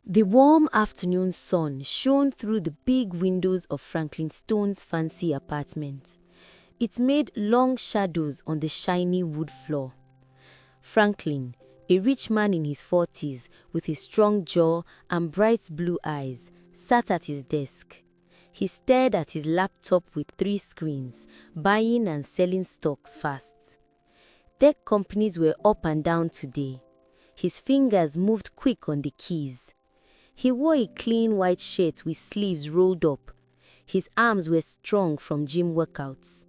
The warm afternoon sun shone through the big windows of Franklin Stone's fancy apartment. It made long shadows on the shiny wood floor. Franklin, a rich man in his 40s with a strong jaw and bright blue eyes, sat at his desk. He stared at his laptop with 3 screens, buying and selling stocks fast. Tech companies were up and down today. His fingers moved quick on the keys. He wore a clean white shirt with sleeves rolled up. His arms were strong from gym workouts.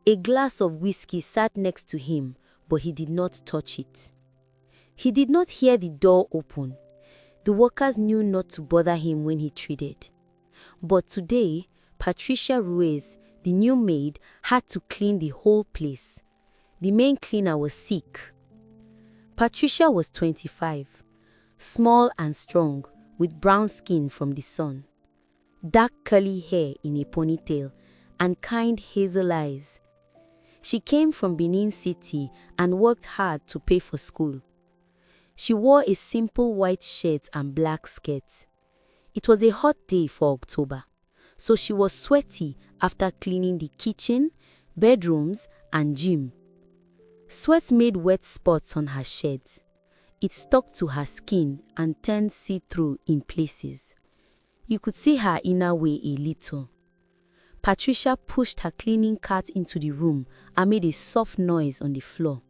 A glass of whiskey sat next to him, but he did not touch it. He did not hear the door open. The workers knew not to bother him when he traded. But today, Patricia Ruiz, the new maid, had to clean the whole place. The main cleaner was sick. Patricia was 25, small and strong, with brown skin from the sun, dark curly hair in a ponytail, and kind hazel eyes. She came from Benin City and worked hard to pay for school. She wore a simple white shirt and black skirt. It was a hot day for October, so she was sweaty after cleaning the kitchen, bedrooms, and gym. Sweat made wet spots on her shirt. It stuck to her skin and turned see-through in places. You could see her inner way a little. Patricia pushed her cleaning cart into the room and made a soft noise on the floor.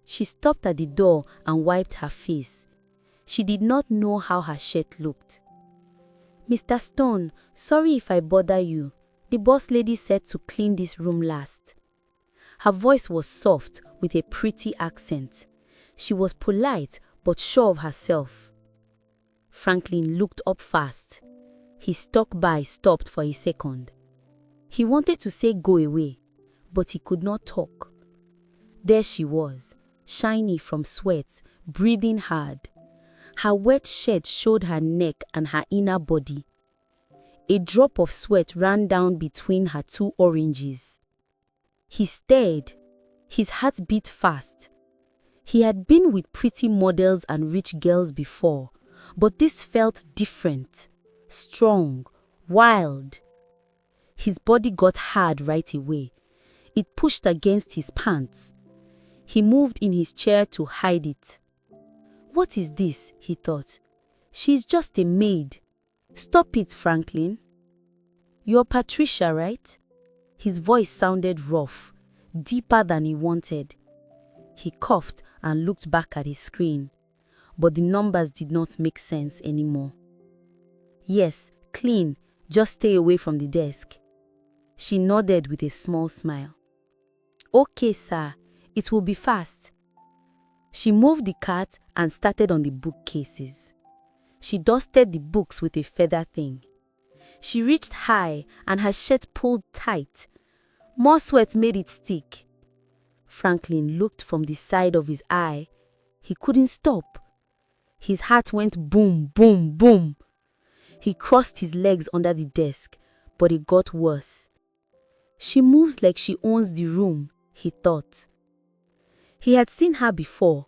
She stopped at the door and wiped her face. She did not know how her shirt looked. "Mr. Stone, sorry if I bother you. The boss lady said to clean this room last." Her voice was soft with a pretty accent. She was polite but sure of herself. Franklin looked up fast. His stopped for a second. He wanted to say go away, but he could not talk. There she was, shiny from sweat, breathing hard. Her wet shirt showed her neck and her inner body. A drop of sweat ran down between her 2 oranges. He stared. His heart beat fast. He had been with pretty models and rich girls before, but this felt different, strong, wild. His body got hard right away. It pushed against his pants. He moved in his chair to hide it. "What is this?" he thought. "She's just a maid. Stop it, Franklin." "You're Patricia, right?" His voice sounded rough, deeper than he wanted. He coughed and looked back at his screen, but the numbers did not make sense anymore. "Yes, clean, just stay away from the desk." She nodded with a small smile. "Okay, sir, it will be fast." She moved the cart and started on the bookcases. She dusted the books with a feather thing. She reached high and her shirt pulled tight. More sweat made it stick. Franklin looked from the side of his eye. He couldn't stop. His heart went boom, boom, boom. He crossed his legs under the desk, but it got worse. She moves like she owns the room, he thought. He had seen her before,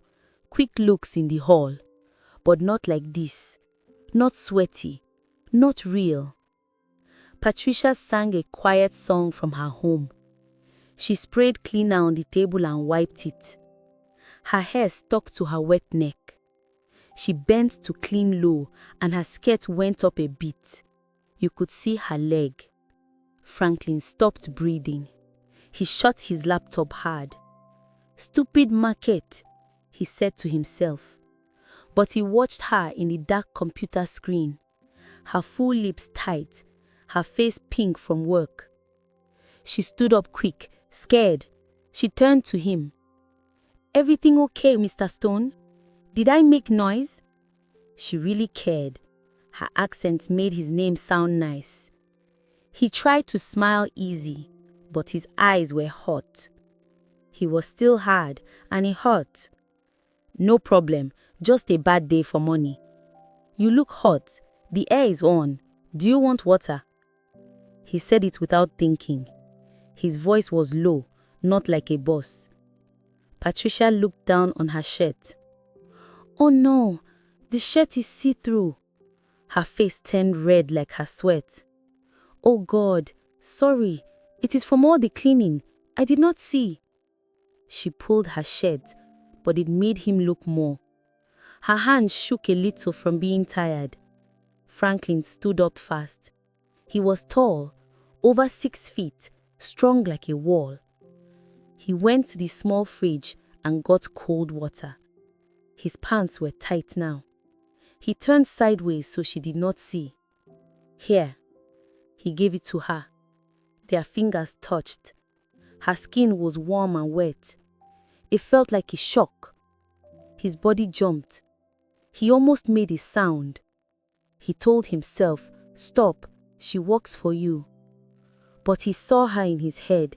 quick looks in the hall, but not like this. Not sweaty, not real. Patricia sang a quiet song from her home. She sprayed cleaner on the table and wiped it. Her hair stuck to her wet neck. She bent to clean low and her skirt went up a bit. You could see her leg. Franklin stopped breathing. He shut his laptop hard. "Stupid market," he said to himself. But he watched her in the dark computer screen. Her full lips tight, her face pink from work. She stood up quick, scared. She turned to him. "Everything okay, Mr. Stone? Did I make noise?" She really cared. Her accent made his name sound nice. He tried to smile easy, but his eyes were hot. He was still hard and it hurt. "No problem, just a bad day for money." "You look hot. The air is on. Do you want water?" He said it without thinking. His voice was low, not like a boss. Patricia looked down on her shirt. "Oh no, The shirt is see-through. Her face turned red like her sweat. Oh God, sorry. It is from all the cleaning. I did not see. She pulled her shirt, but it made him look more. Her hands shook a little from being tired. Franklin stood up fast. He was tall, over 6 feet, strong like a wall. He went to the small fridge and got cold water. His pants were tight now. He turned sideways so she did not see. Here. He gave it to her. Their fingers touched. Her skin was warm and wet. It felt like a shock. His body jumped. He almost made a sound. He told himself, "Stop, she works for you." But he saw her in his head,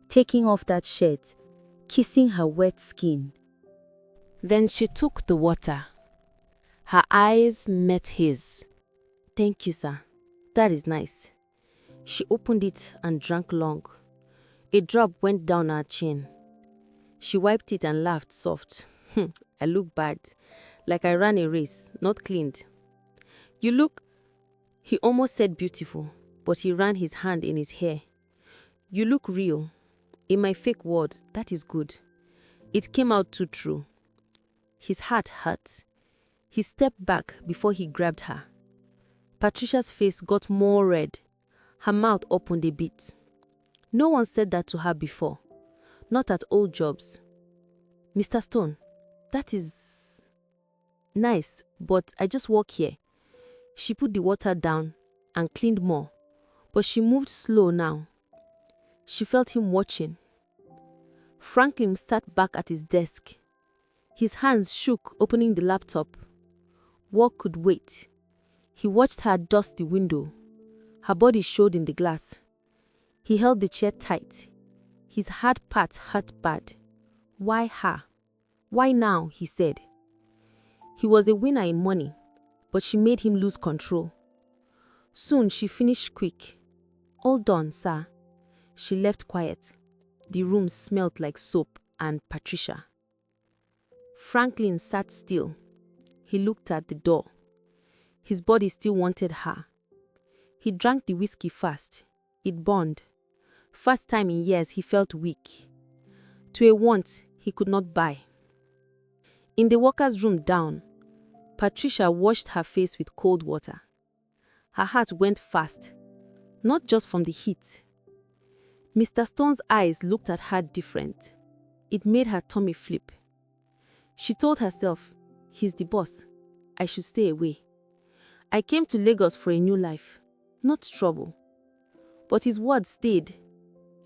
taking off that shirt, kissing her wet skin. Then she took the water. Her eyes met his. "Thank you, sir. That is nice." She opened it and drank long. A drop went down her chin. She wiped it and laughed soft. I look bad, like I ran a race, not cleaned. You look, he almost said beautiful, but he ran his hand in his hair. You look real. In my fake words, that is good. It came out too true. His heart hurt. He stepped back before he grabbed her. Patricia's face got more red. Her mouth opened a bit. No one said that to her before. Not at old jobs. "Mr. Stone, that is nice, but I just work here." She put the water down and cleaned more, but she moved slow now. She felt him watching. Franklin sat back at his desk. His hands shook, opening the laptop. Work could wait. He watched her dust the window. Her body showed in the glass. He held the chair tight. His hard part hurt bad. Why her? Why now? He said. He was a winner in money, but she made him lose control. Soon she finished quick. "All done, sir." She left quiet. The room smelled like soap and Patricia. Franklin sat still. He looked at the door. His body still wanted her. He drank the whiskey fast. It burned. First time in years he felt weak. To a want he could not buy. In the workers' room down, Patricia washed her face with cold water. Her heart went fast, not just from the heat. Mr. Stone's eyes looked at her different. It made her tummy flip. She told herself, "He's the boss. I should stay away. I came to Lagos for a new life, not trouble." But his words stayed.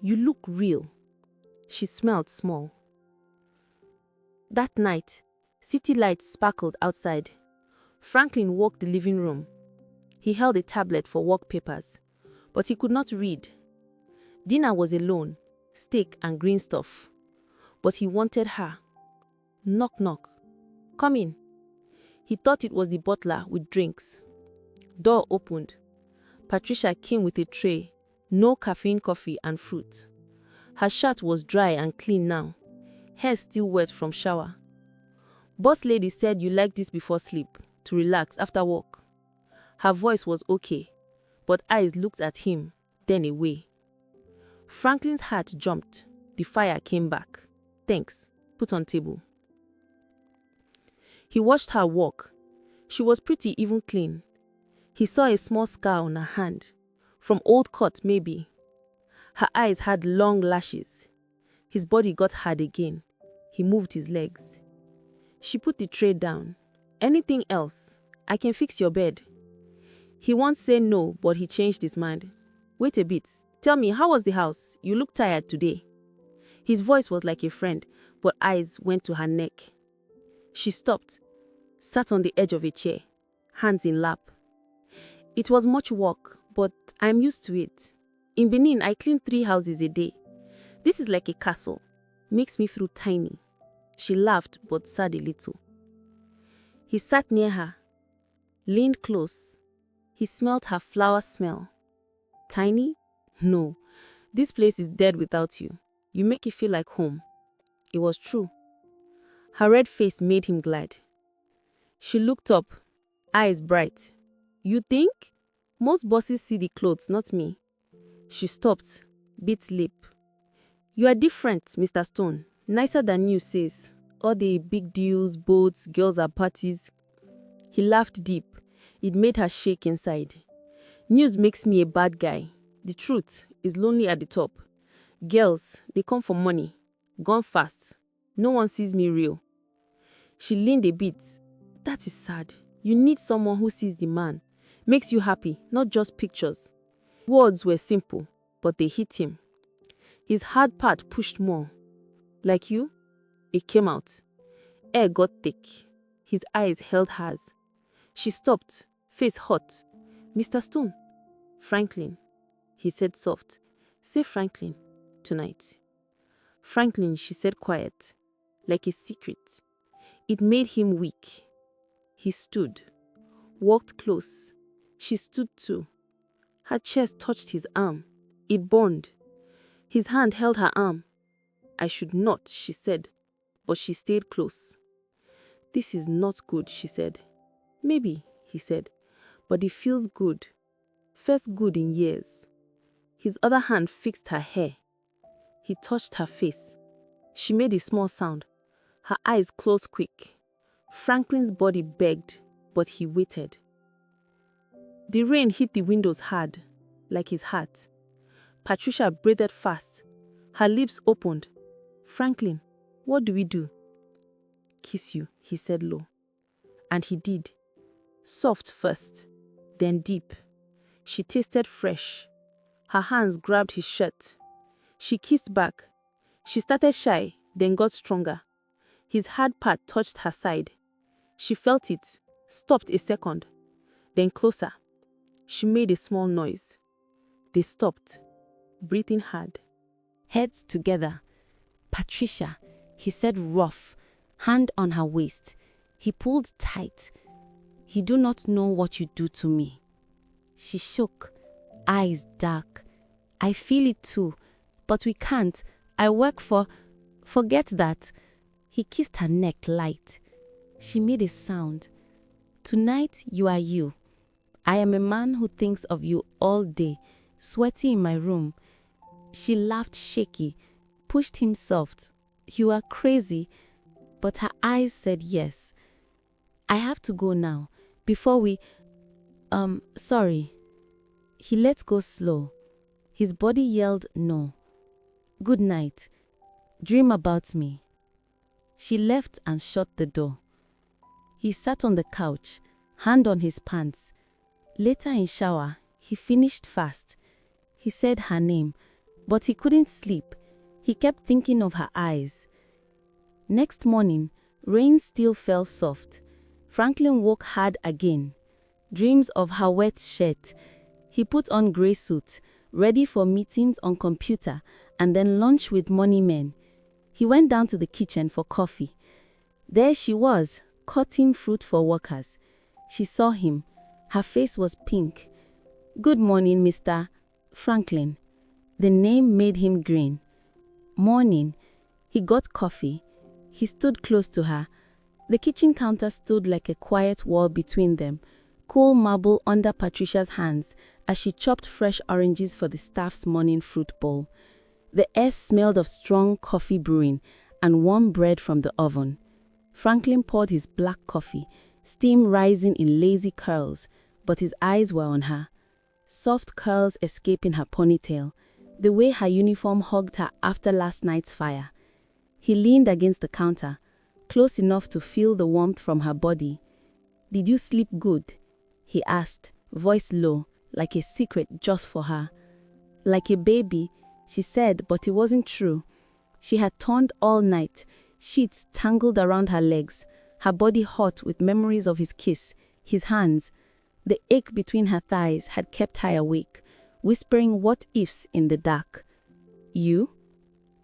"You look real." She smelled small. That night, city lights sparkled outside. Franklin walked the living room. He held a tablet for work papers, but he could not read. Dinner was alone, steak and green stuff. But he wanted her. Knock, knock. "Come in." He thought it was the butler with drinks. Door opened. Patricia came with a tray, no caffeine coffee and fruit. Her shirt was dry and clean now, hair still wet from shower. "Boss lady said you like this before sleep, to relax after work." Her voice was okay, but eyes looked at him, then away. Franklin's heart jumped. The fire came back. "Thanks. Put on table." He watched her walk. She was pretty, even clean. He saw a small scar on her hand, from old cut maybe. Her eyes had long lashes. His body got hard again. He moved his legs. She put the tray down. "Anything else? I can fix your bed." He once said no, but he changed his mind. "Wait a bit. Tell me, how was the house? You look tired today." His voice was like a friend, but eyes went to her neck. She stopped, sat on the edge of a chair, hands in lap. "It was much work, but I'm used to it. In Benin, I clean 3 houses a day. This is like a castle. Makes me feel tiny." She laughed, but sighed a little. He sat near her, leaned close. He smelled her flower smell. "Tiny? No. This place is dead without you. You make it feel like home." It was true. Her red face made him glad. She looked up, eyes bright. You think? Most bosses see the clothes, not me. She stopped, bit lip. You are different, Mr. Stone. Nicer than you, says. All the big deals, boats, girls at parties. He laughed deep. It made her shake inside. News makes me a bad guy. The truth is lonely at the top. Girls, they come for money. Gone fast. No one sees me real. She leaned a bit. That is sad. You need someone who sees the man. Makes you happy, not just pictures. Words were simple, but they hit him. His hard part pushed more. Like you? It came out. Air got thick. His eyes held hers. She stopped, face hot. Mr. Stone. Franklin. He said soft. Say Franklin, tonight. Franklin, she said quiet, like a secret. It made him weak. He stood, walked close. She stood too. Her chest touched his arm. It burned. His hand held her arm. I should not, she said, but she stayed close. This is not good, she said. Maybe, he said, but it feels good. First good in years. His other hand fixed her hair. He touched her face. She made a small sound. Her eyes closed quick. Franklin's body begged, but he waited. The rain hit the windows hard, like his heart. Patricia breathed fast. Her lips opened. Franklin, what do we do? Kiss you, he said low. And he did. Soft first, then deep. She tasted fresh. Her hands grabbed his shirt. She kissed back. She started shy, then got stronger. His hard part touched her side. She felt it, stopped a second, then closer. She made a small noise. They stopped, breathing hard. Heads together. Patricia, he said rough, hand on her waist. He pulled tight. You do not know what you do to me. She shook, eyes dark. I feel it too, but we can't. I work for... Forget that. He kissed her neck light. She made a sound. Tonight you are you. I am a man who thinks of you all day, sweaty in my room. She laughed shaky, pushed him soft. You are crazy, but her eyes said yes. I have to go now, before we... sorry. He let go slow. His body yelled no. Good night. Dream about me. She left and shut the door. He sat on the couch, hand on his pants. Later in shower, he finished fast. He said her name, but he couldn't sleep. He kept thinking of her eyes. Next morning, rain still fell soft. Franklin woke hard again. Dreams of her wet shirt. He put on grey suit, ready for meetings on computer, and then lunch with money men. He went down to the kitchen for coffee. There she was, cutting fruit for workers. She saw him. Her face was pink. Good morning, Mr. Franklin. The name made him grin. Morning. He got coffee. He stood close to her. The kitchen counter stood like a quiet wall between them, cool marble under Patricia's hands as she chopped fresh oranges for the staff's morning fruit bowl. The air smelled of strong coffee brewing and warm bread from the oven. Franklin poured his black coffee, steam rising in lazy curls, but his eyes were on her. Soft curls escaping her ponytail, the way her uniform hugged her after last night's fire. He leaned against the counter, close enough to feel the warmth from her body. Did you sleep good? He asked, voice low, like a secret just for her. Like a baby, she said, but it wasn't true. She had turned all night, sheets tangled around her legs, her body hot with memories of his kiss, his hands. The ache between her thighs had kept her awake, whispering what-ifs in the dark. You?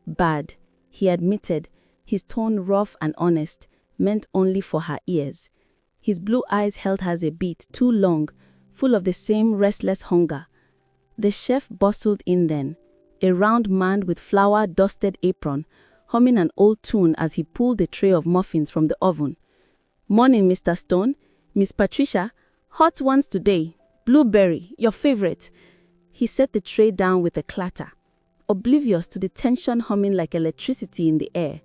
Bad, he admitted, his tone rough and honest, meant only for her ears. His blue eyes held hers a bit too long, full of the same restless hunger. The chef bustled in then, a round man with flour-dusted apron, humming an old tune as he pulled a tray of muffins from the oven. Morning, Mr. Stone. Miss Patricia, hot ones today. Blueberry, your favorite. He set the tray down with a clatter, oblivious to the tension humming like electricity in the air.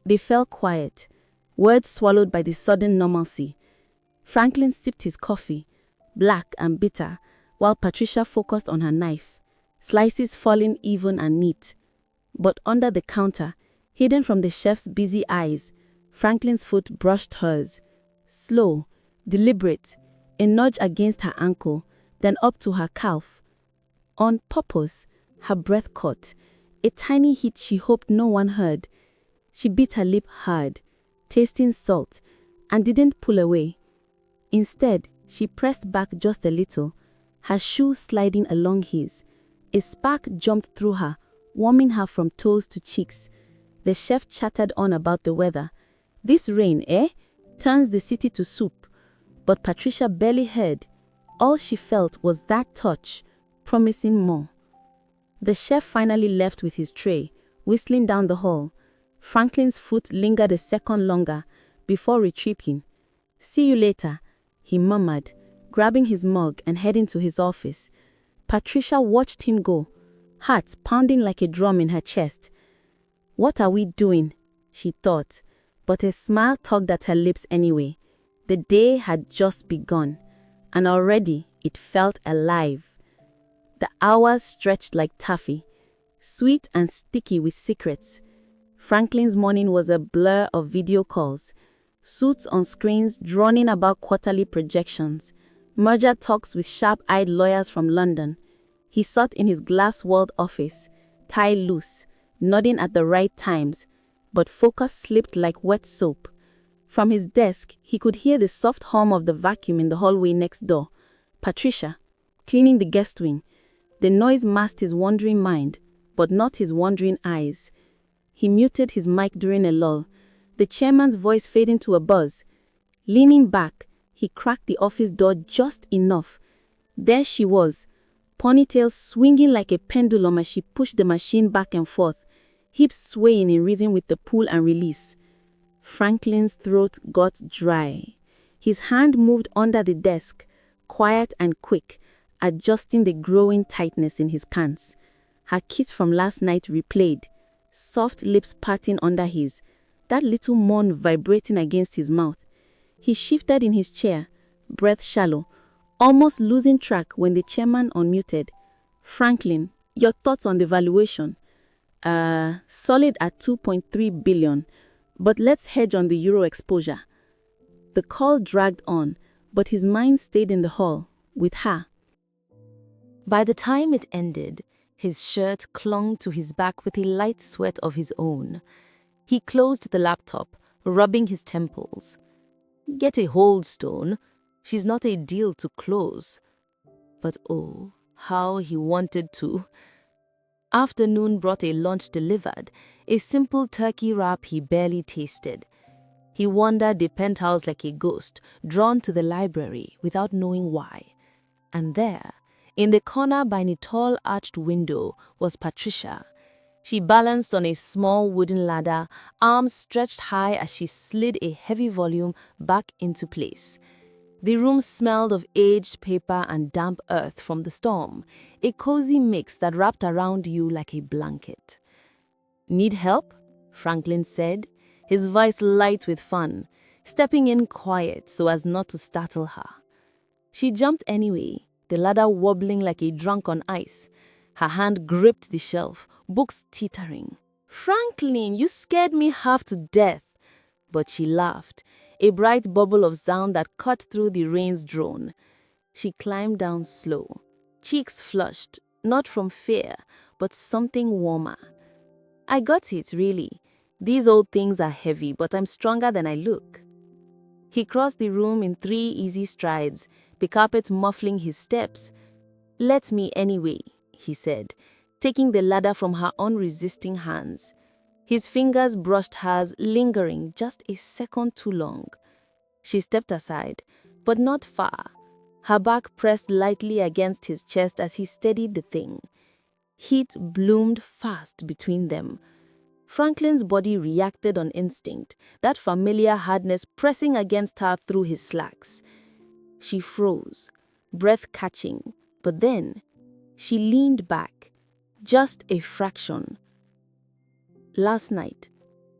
They fell quiet, words swallowed by the sudden normalcy. Franklin sipped his coffee, black and bitter, while Patricia focused on her knife, slices falling even and neat. But under the counter, hidden from the chef's busy eyes, Franklin's foot brushed hers. Slow, deliberate, a nudge against her ankle, then up to her calf. On purpose, her breath caught, a tiny hit she hoped no one heard. She bit her lip hard, tasting salt, and didn't pull away. Instead, she pressed back just a little, her shoe sliding along his. A spark jumped through her, warming her from toes to cheeks. The chef chattered on about the weather. This rain, turns the city to soup. But Patricia barely heard. All she felt was that touch, promising more. The chef finally left with his tray, whistling down the hall. Franklin's foot lingered a second longer before retreating. "See you later," he murmured, grabbing his mug and heading to his office. Patricia watched him go, heart pounding like a drum in her chest. What are we doing? She thought, but a smile tugged at her lips anyway. The day had just begun, and already it felt alive. The hours stretched like taffy, sweet and sticky with secrets. Franklin's morning was a blur of video calls, suits on screens droning about quarterly projections, merger talks with sharp-eyed lawyers from London. He sat in his glass-walled office, tie loose, nodding at the right times, but focus slipped like wet soap. From his desk, he could hear the soft hum of the vacuum in the hallway next door. Patricia, cleaning the guest wing. The noise masked his wandering mind, but not his wandering eyes. He muted his mic during a lull, the chairman's voice fading to a buzz. Leaning back, he cracked the office door just enough. There she was, ponytail swinging like a pendulum as she pushed the machine back and forth, hips swaying in rhythm with the pull and release. Franklin's throat got dry. His hand moved under the desk, quiet and quick, adjusting the growing tightness in his pants. Her kiss from last night replayed, soft lips parting under his, that little moan vibrating against his mouth. He shifted in his chair, breath shallow, almost losing track when the chairman unmuted. "Franklin, your thoughts on the valuation?" Solid at 2.3 billion, but let's hedge on the euro exposure." The call dragged on, but his mind stayed in the hall, with her. By the time it ended, his shirt clung to his back with a light sweat of his own. He closed the laptop, rubbing his temples. Get a hold, Stone. She's not a deal to close. But oh, how he wanted to. Afternoon brought a lunch delivered, a simple turkey wrap he barely tasted. He wandered the penthouse like a ghost, drawn to the library without knowing why. And there, in the corner by a tall arched window, was Patricia. She balanced on a small wooden ladder, arms stretched high as she slid a heavy volume back into place. The room smelled of aged paper and damp earth from the storm, a cozy mix that wrapped around you like a blanket. "Need help?" Franklin said, his voice light with fun, stepping in quiet so as not to startle her. She jumped anyway, the ladder wobbling like a drunk on ice. Her hand gripped the shelf, books teetering. "Franklin, you scared me half to death." But she laughed, a bright bubble of sound that cut through the rain's drone. She climbed down slow, cheeks flushed, not from fear, but something warmer. "I got it, really. These old things are heavy, but I'm stronger than I look." He crossed the room in 3 easy strides, the carpet muffling his steps. "Let me anyway," he said, taking the ladder from her unresisting hands. His fingers brushed hers, lingering just a second too long. She stepped aside, but not far. Her back pressed lightly against his chest as he steadied the thing. Heat bloomed fast between them. Franklin's body reacted on instinct, that familiar hardness pressing against her through his slacks. She froze, breath catching, but then she leaned back, just a fraction. "Last night,"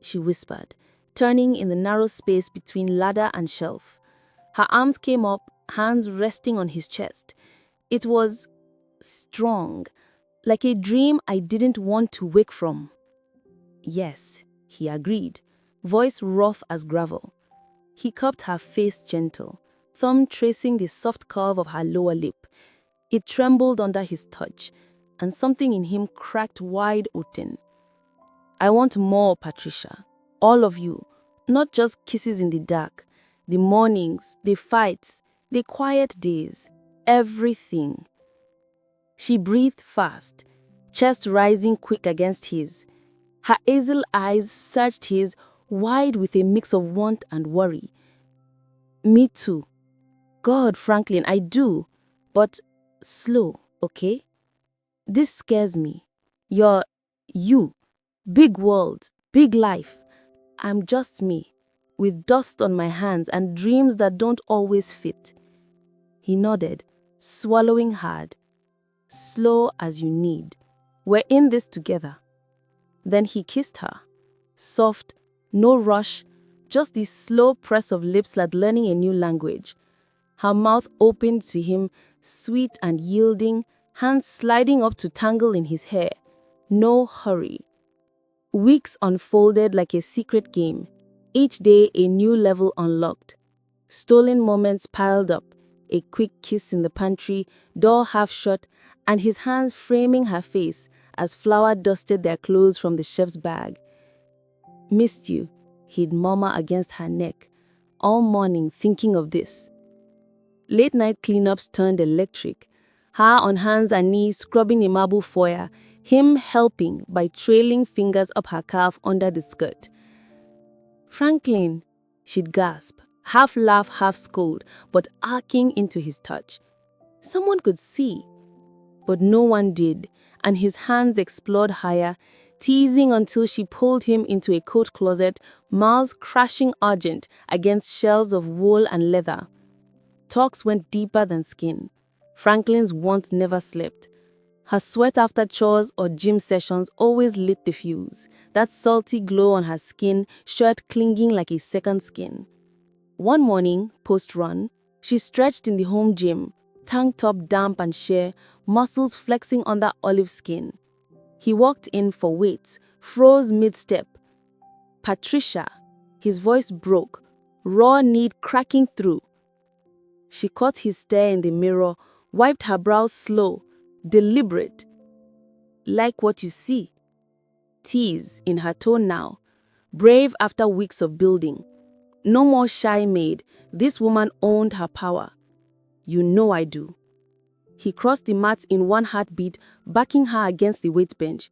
she whispered, turning in the narrow space between ladder and shelf. Her arms came up, hands resting on his chest. It was strong, like a dream I didn't want to wake from. "Yes," he agreed, voice rough as gravel. He cupped her face gentle, thumb tracing the soft curve of her lower lip. It trembled under his touch, and something in him cracked wide open. "I want more, Patricia. All of you. Not just kisses in the dark. The mornings, the fights, the quiet days. Everything." She breathed fast, chest rising quick against his. Her hazel eyes searched his, wide with a mix of want and worry. "Me too. God, Franklin, I do. But slow, okay? This scares me. You. Big world, big life. I'm just me, with dust on my hands and dreams that don't always fit." He nodded, swallowing hard. "Slow as you need. We're in this together." Then he kissed her. Soft, no rush, just the slow press of lips like learning a new language. Her mouth opened to him, sweet and yielding, hands sliding up to tangle in his hair. No hurry. Weeks unfolded like a secret game, each day a new level unlocked. Stolen moments piled up, a quick kiss in the pantry, door half shut, and his hands framing her face as Flower dusted their clothes from the chef's bag. "Missed you," he'd murmur against her neck, all morning thinking of this. Late-night cleanups turned electric, her on hands and knees scrubbing a marble foyer, him helping by trailing fingers up her calf under the skirt. "Franklin," she'd gasp, half laugh, half scold, but arcing into his touch. Someone could see, but no one did, and his hands explored higher, teasing until she pulled him into a coat closet, mouths crashing urgent against shelves of wool and leather. Talks went deeper than skin. Franklin's want never slept. Her sweat after chores or gym sessions always lit the fuse, that salty glow on her skin, shirt clinging like a second skin. One morning, post-run, she stretched in the home gym, tank top damp and sheer, muscles flexing under olive skin. He walked in for weights, froze mid-step. "Patricia," his voice broke, raw need cracking through. She caught his stare in the mirror, wiped her brows slow, deliberate. "Like what you see." Tease in her tone now, brave after weeks of building. No more shy maid, this woman owned her power. "You know I do." He crossed the mat in one heartbeat, backing her against the weight bench.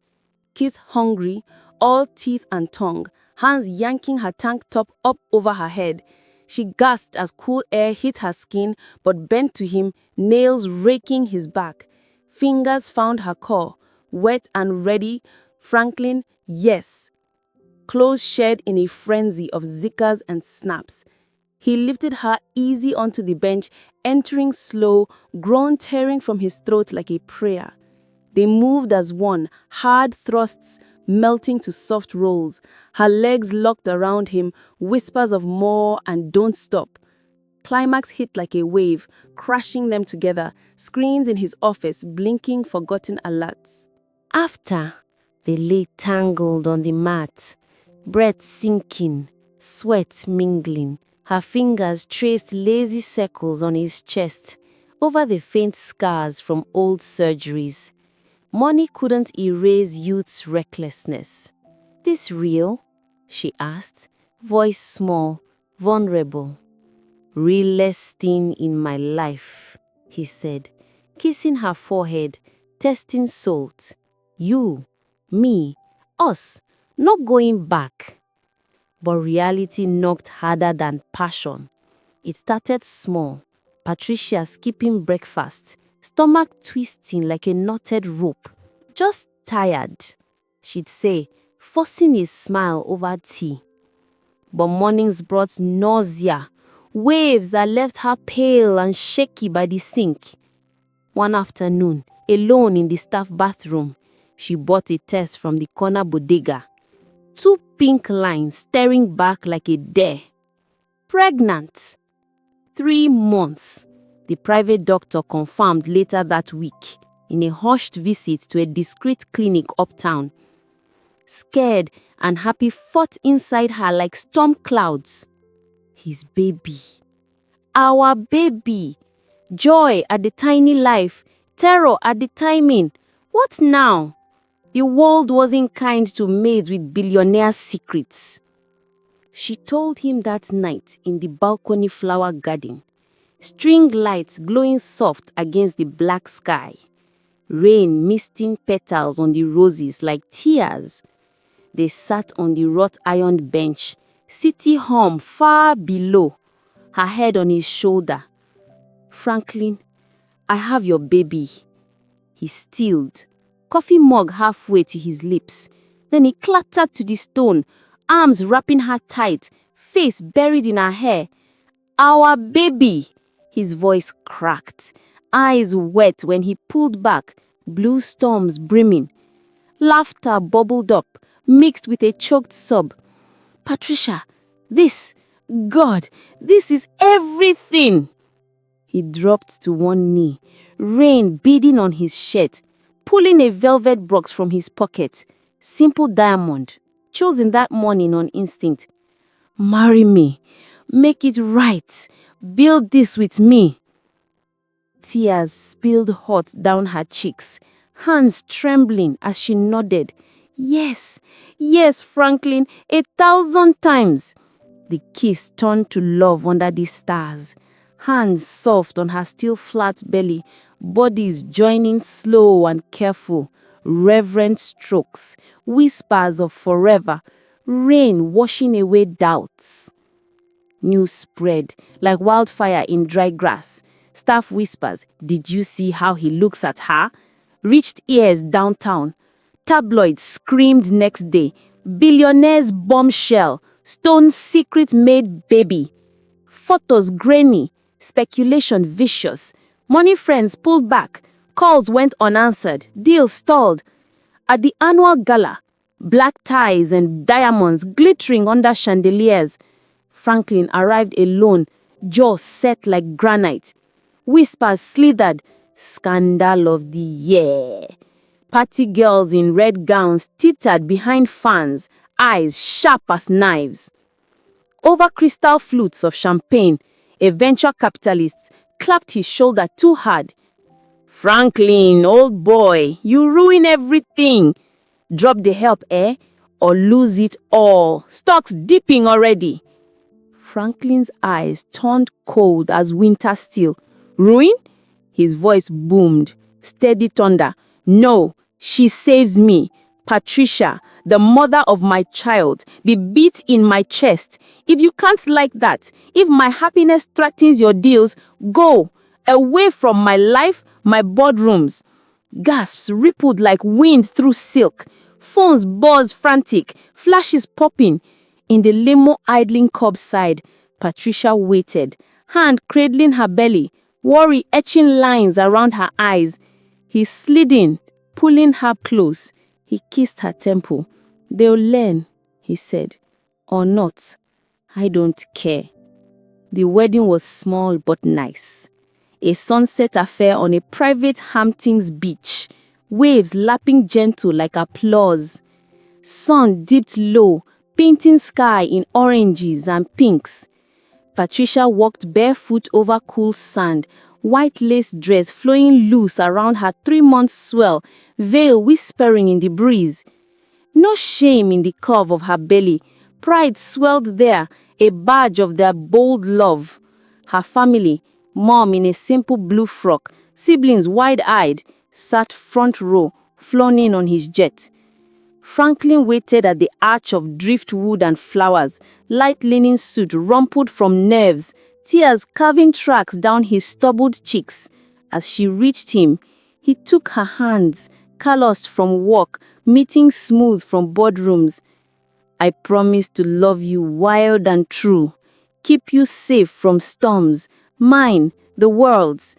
Kiss hungry, all teeth and tongue, hands yanking her tank top up over her head. She gasped as cool air hit her skin, but bent to him, nails raking his back. Fingers found her core, wet and ready. "Franklin, yes." Clothes shed in a frenzy of zickers and snaps. He lifted her easy onto the bench, entering slow, groan tearing from his throat like a prayer. They moved as one, hard thrusts melting to soft rolls, her legs locked around him, whispers of more and don't stop. Climax hit like a wave, crashing them together, screens in his office blinking forgotten alerts. After, they lay tangled on the mat, breath sinking, sweat mingling. Her fingers traced lazy circles on his chest, over the faint scars from old surgeries. Money couldn't erase youth's recklessness. "This real?" she asked, voice small, vulnerable. "Realest thing in my life," he said, kissing her forehead, testing salt. "You, me, us, not going back." But reality knocked harder than passion. It started small. Patricia skipping breakfast, stomach twisting like a knotted rope. "Just tired," she'd say, forcing a smile over tea. But mornings brought nausea, waves that left her pale and shaky by the sink. One afternoon, alone in the staff bathroom, she bought a test from the corner bodega. 2 pink lines staring back like a dare. Pregnant. 3 months. The private doctor confirmed later that week in a hushed visit to a discreet clinic uptown. Scared and happy fought inside her like storm clouds. His baby. Our baby. Joy at the tiny life. Terror at the timing. What now? The world wasn't kind to maids with billionaire secrets. She told him that night in the balcony flower garden. String lights glowing soft against the black sky. Rain misting petals on the roses like tears. They sat on the wrought iron bench, city hum far below, her head on his shoulder. Franklin, I have your baby. He stilled, coffee mug halfway to his lips. Then he clattered to the stone, arms wrapping her tight, face buried in her hair. Our baby! His voice cracked, eyes wet when he pulled back, blue storms brimming. Laughter bubbled up, mixed with a choked sob. Patricia, God, this is everything! He dropped to one knee, rain beading on his shirt, pulling a velvet box from his pocket. Simple diamond, chosen that morning on instinct. Marry me. Make it right. Build this with me. Tears spilled hot down her cheeks, hands trembling as she nodded. Yes, yes, Franklin, 1,000 times. The kiss turned to love under the stars. Hands soft on her still flat belly, bodies joining slow and careful. Reverent strokes, whispers of forever, rain washing away doubts. News spread like wildfire in dry grass. Staff whispers, "Did you see how he looks at her?" Reached ears downtown. Tabloids screamed next day. Billionaire's bombshell. Stone's secret maid baby. Photos grainy. Speculation vicious. Money friends pulled back. Calls went unanswered. Deals stalled. At the annual gala, black ties and diamonds glittering under chandeliers, Franklin arrived alone, jaw set like granite. Whispers slithered. Scandal of the year. Party girls in red gowns tittered behind fans, eyes sharp as knives. Over crystal flutes of champagne, a venture capitalist clapped his shoulder too hard. Franklin, old boy, you ruin everything. Drop the help, or lose it all. Stocks dipping already. Franklin's eyes turned cold as winter steel. Ruin? His voice boomed. Steady thunder. No, she saves me. Patricia, the mother of my child, the beat in my chest. If you can't like that, if my happiness threatens your deals, go. Away from my life, my boardrooms. Gasps rippled like wind through silk. Phones buzzed frantic, flashes popping. In the limo idling curbside, Patricia waited, hand cradling her belly, worry etching lines around her eyes. He slid in, pulling her close. He kissed her temple. They'll learn, he said. Or not. I don't care. The wedding was small but nice. A sunset affair on a private Hamptons beach. Waves lapping gentle like applause. Sun dipped low, painting sky in oranges and pinks. Patricia walked barefoot over cool sand, white lace dress flowing loose around her 3-month swell, veil whispering in the breeze. No shame in the curve of her belly. Pride swelled there, a badge of their bold love. Her family, mom in a simple blue frock, siblings wide-eyed, sat front row, fawning on his jet. Franklin waited at the arch of driftwood and flowers, light linen suit rumpled from nerves, tears carving tracks down his stubbled cheeks. As she reached him, he took her hands, calloused from work, meeting smooth from boardrooms. I promise to love you wild and true, keep you safe from storms, mine, the world's.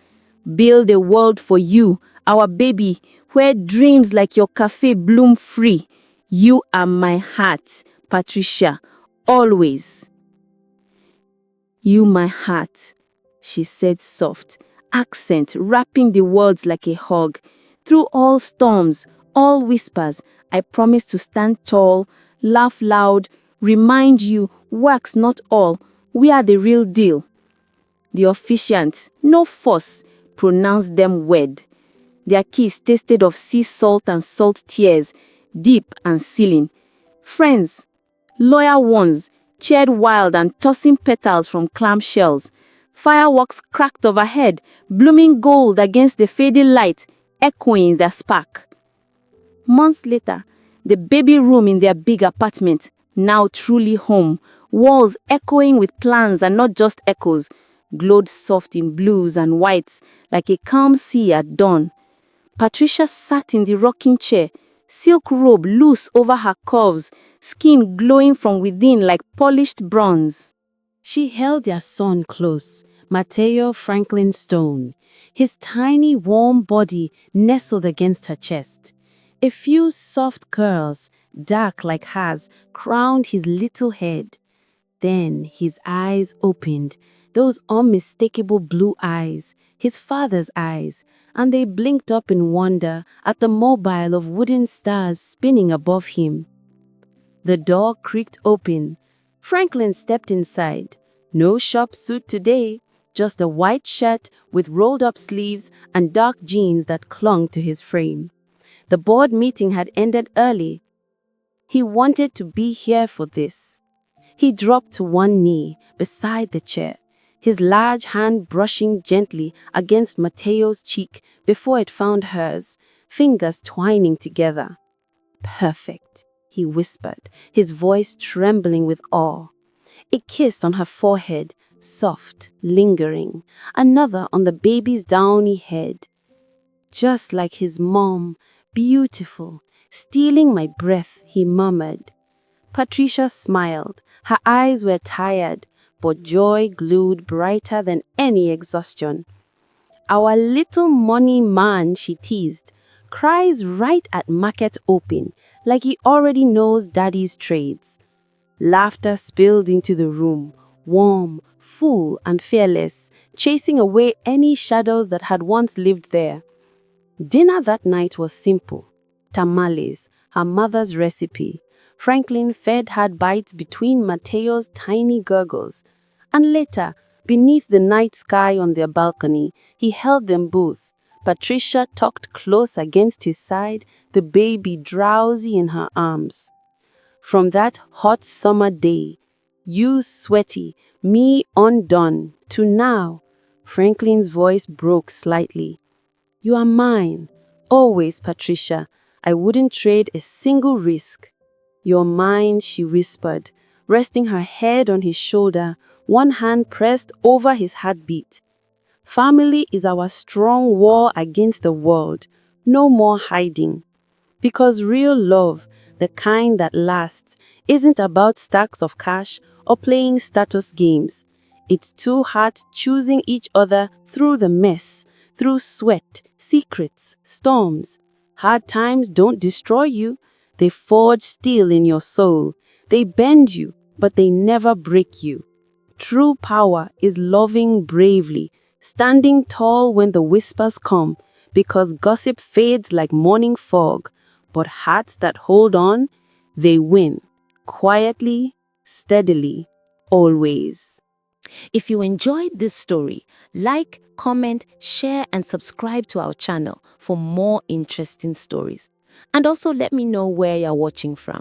Build a world for you, our baby, where dreams like your cafe bloom free. You are my heart, Patricia, always. You my heart, she said soft, accent wrapping the words like a hug. Through all storms, all whispers, I promise to stand tall, laugh loud, remind you, wax not all, we are the real deal. The officiant, no fuss, pronounced them wed. Their kiss tasted of sea salt and salt tears, deep and sealing. Friends, loyal ones, cheered wild and tossing petals from clamshells. Fireworks cracked overhead, blooming gold against the fading light, echoing their spark. Months later, the baby room in their big apartment, now truly home, walls echoing with plans and not just echoes, glowed soft in blues and whites like a calm sea at dawn. Patricia sat in the rocking chair, silk robe loose over her curves, skin glowing from within like polished bronze. She held their son close, Mateo Franklin Stone, his tiny warm body nestled against her chest. A few soft curls, dark like hers, crowned his little head. Then his eyes opened, those unmistakable blue eyes, his father's eyes, and they blinked up in wonder at the mobile of wooden stars spinning above him. The door creaked open. Franklin stepped inside. No shop suit today, just a white shirt with rolled-up sleeves and dark jeans that clung to his frame. The board meeting had ended early. He wanted to be here for this. He dropped to one knee beside the chair, his large hand brushing gently against Mateo's cheek before it found hers, fingers twining together. "Perfect," he whispered, his voice trembling with awe. A kiss on her forehead, soft, lingering, another on the baby's downy head. "Just like his mom, beautiful, stealing my breath," he murmured. Patricia smiled. Her eyes were tired, but joy glowed brighter than any exhaustion. "Our little money man," she teased, "cries right at market open, like he already knows daddy's trades." Laughter spilled into the room, warm, full, and fearless, chasing away any shadows that had once lived there. Dinner that night was simple. Tamales, her mother's recipe. Franklin fed her bites between Mateo's tiny gurgles. And later, beneath the night sky on their balcony, he held them both. Patricia tucked close against his side, the baby drowsy in her arms. From that hot summer day, you sweaty, me undone, to now, Franklin's voice broke slightly. "You are mine, always, Patricia. I wouldn't trade a single risk." "You're mine," she whispered, resting her head on his shoulder, one hand pressed over his heartbeat. "Family is our strong wall against the world. No more hiding." Because real love, the kind that lasts, isn't about stacks of cash or playing status games. It's two hearts choosing each other through the mess, through sweat, secrets, storms. Hard times don't destroy you. They forge steel in your soul. They bend you, but they never break you. True power is loving bravely, standing tall when the whispers come, because gossip fades like morning fog. But hearts that hold on, they win. Quietly, steadily, always. If you enjoyed this story, like, comment, share, and subscribe to our channel for more interesting stories. And also let me know where you're watching from.